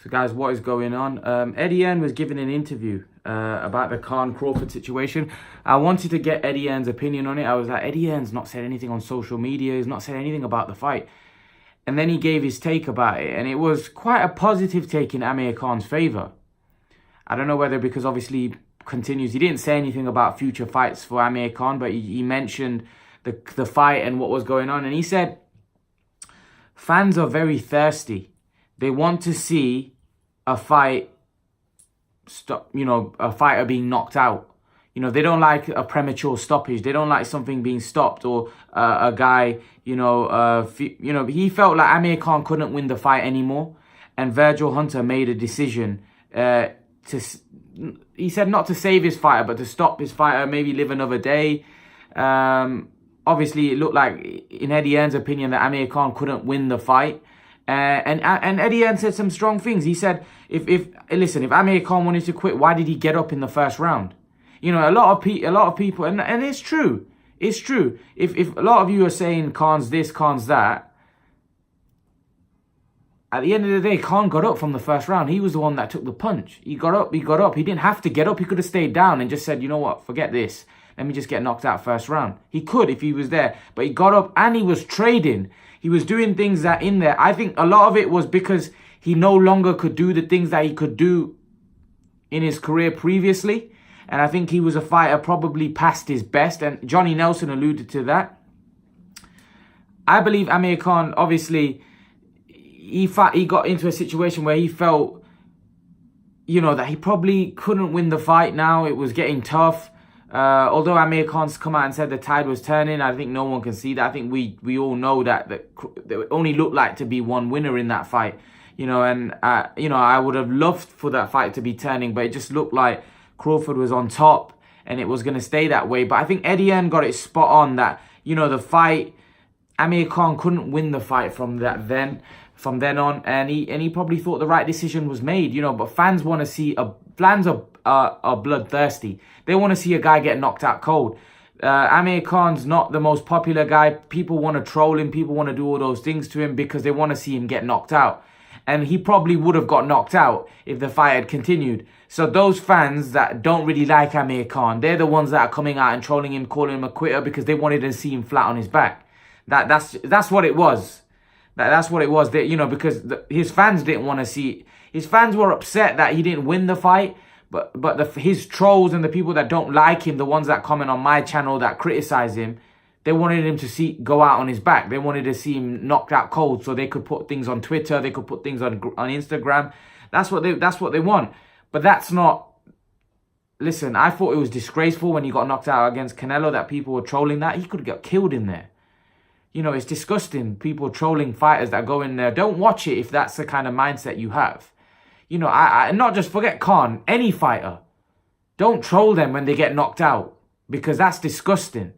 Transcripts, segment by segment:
So guys, what is going on? Eddie Hearn was giving an interview about the Crawford situation. I wanted to get Eddie Hearn's opinion on it. I was like, Eddie Hearn's not said anything on social media. He's not said anything about the fight. And then he gave his take about it. And it was quite a positive take in Amir Khan's favour. I don't know whether because obviously he continues. He didn't say anything about future fights for Amir Khan, but he mentioned the fight and what was going on. And he said, fans are very thirsty. They want to see a fight stop, a fighter being knocked out. They don't like a premature stoppage. They don't like something being stopped or a guy, he felt like Amir Khan couldn't win the fight anymore. And Virgil Hunter made a decision he said not to save his fighter, but to stop his fighter, maybe live another day. Obviously, it looked like, in Eddie Hearn's opinion, that Amir Khan couldn't win the fight. And Eddie Hearn said some strong things. He said, if Amir Khan wanted to quit, why did he get up in the first round? A lot of people, and it's true. It's true. If a lot of you are saying Khan's this, Khan's that, at the end of the day, Khan got up from the first round. He was the one that took the punch. He got up. He didn't have to get up. He could have stayed down and just said, you know what, forget this. Let me just get knocked out first round. He could if he was there. But he got up and he was trading. He was doing things that in there. I think a lot of it was because he no longer could do the things that he could do in his career previously. And I think he was a fighter probably past his best. And Johnny Nelson alluded to that. I believe Amir Khan, obviously, he got into a situation where he felt, that he probably couldn't win the fight now. It was getting tough. Although Amir Khan's come out and said the tide was turning, I think no one can see that. I think we all know that there only looked like to be one winner in that fight. I would have loved for that fight to be turning, but it just looked like Crawford was on top and it was going to stay that way. But I think Eddie Hearn got it spot on that, the fight, Amir Khan couldn't win the fight from then on, and he probably thought the right decision was made, but fans want to see fans are bloodthirsty. They want to see a guy get knocked out cold. Amir Khan's not the most popular guy. People want to troll him. People want to do all those things to him because they want to see him get knocked out. And he probably would have got knocked out if the fight had continued. So those fans that don't really like Amir Khan, they're the ones that are coming out and trolling him, calling him a quitter because they wanted to see him flat on his back. That's what it was. That's what it was. Because his fans didn't want to see. His fans were upset that he didn't win the fight. But his trolls and the people that don't like him, the ones that comment on my channel that criticize him, they wanted him to go out on his back. They wanted to see him knocked out cold so they could put things on Twitter. They could put things on Instagram. That's what they want. But that's not... Listen, I thought it was disgraceful when he got knocked out against Canelo that people were trolling that. He could get killed in there. It's disgusting. People trolling fighters that go in there. Don't watch it if that's the kind of mindset you have. I not just forget Khan, any fighter. Don't troll them when they get knocked out because that's disgusting,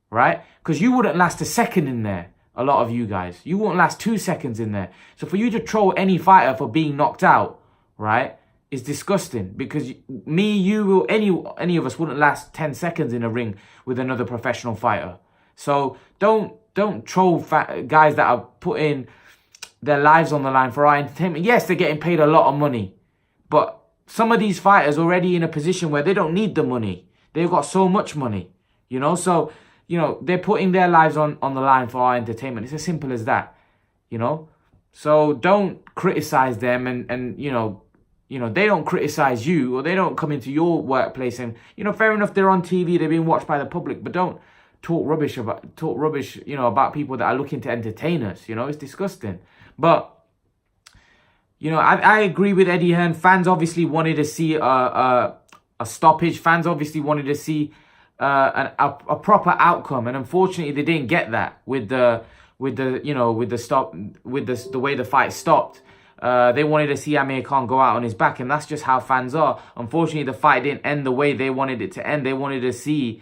right? Because you wouldn't last a second in there, a lot of you guys. You wouldn't last 2 seconds in there. So for you to troll any fighter for being knocked out, right, is disgusting because me, you, or any of us wouldn't last 10 seconds in a ring with another professional fighter. So don't troll guys that are putting their lives on the line for our entertainment. Yes, they're getting paid a lot of money, but some of these fighters are already in a position where they don't need the money. They've got so much money, so they're putting their lives on the line for our entertainment. It's as simple as that, so don't criticize them and they don't criticize you or they don't come into your workplace and fair enough, they're on TV, they're being watched by the public, but don't talk rubbish about people that are looking to entertain us. It's disgusting. But I agree with Eddie Hearn. Fans obviously wanted to see a stoppage. Fans obviously wanted to see a proper outcome, and unfortunately they didn't get that with the way the fight stopped. They wanted to see Amir Khan go out on his back, and that's just how fans are. Unfortunately, the fight didn't end the way they wanted it to end. They wanted to see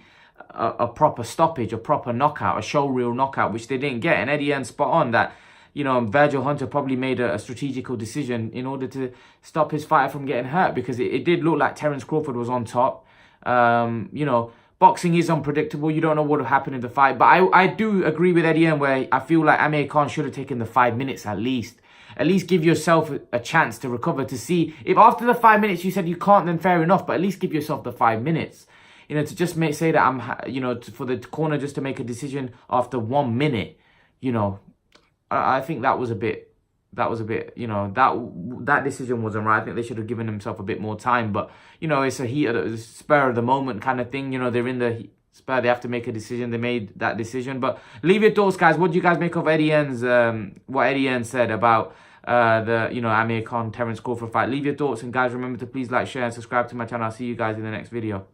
a proper stoppage, a proper knockout, a showreel knockout, which they didn't get. And Eddie Hearn spot on that, Virgil Hunter probably made a strategical decision in order to stop his fighter from getting hurt because it did look like Terence Crawford was on top. Boxing is unpredictable. You don't know what will happen in the fight. But I do agree with Eddie Hearn where I feel like Amir Khan should have taken the 5 minutes at least. at least give yourself a chance to recover, to see if after the 5 minutes you said you can't, then fair enough, but at least give yourself the 5 minutes. You know, to just say that I'm, you know, for the corner just to make a decision after 1 minute, you know, I think that was a bit, you know, that decision wasn't right. I think they should have given himself a bit more time. But, you know, it's a spur of the moment kind of thing. You know, they're in the spur, they have to make a decision. They made that decision. But leave your thoughts, guys. What do you guys make of Eddie Hearn's, what Eddie Hearn said about the, you know, Amir Khan, Terence Crawford fight? Leave your thoughts. And guys, remember to please like, share and subscribe to my channel. I'll see you guys in the next video.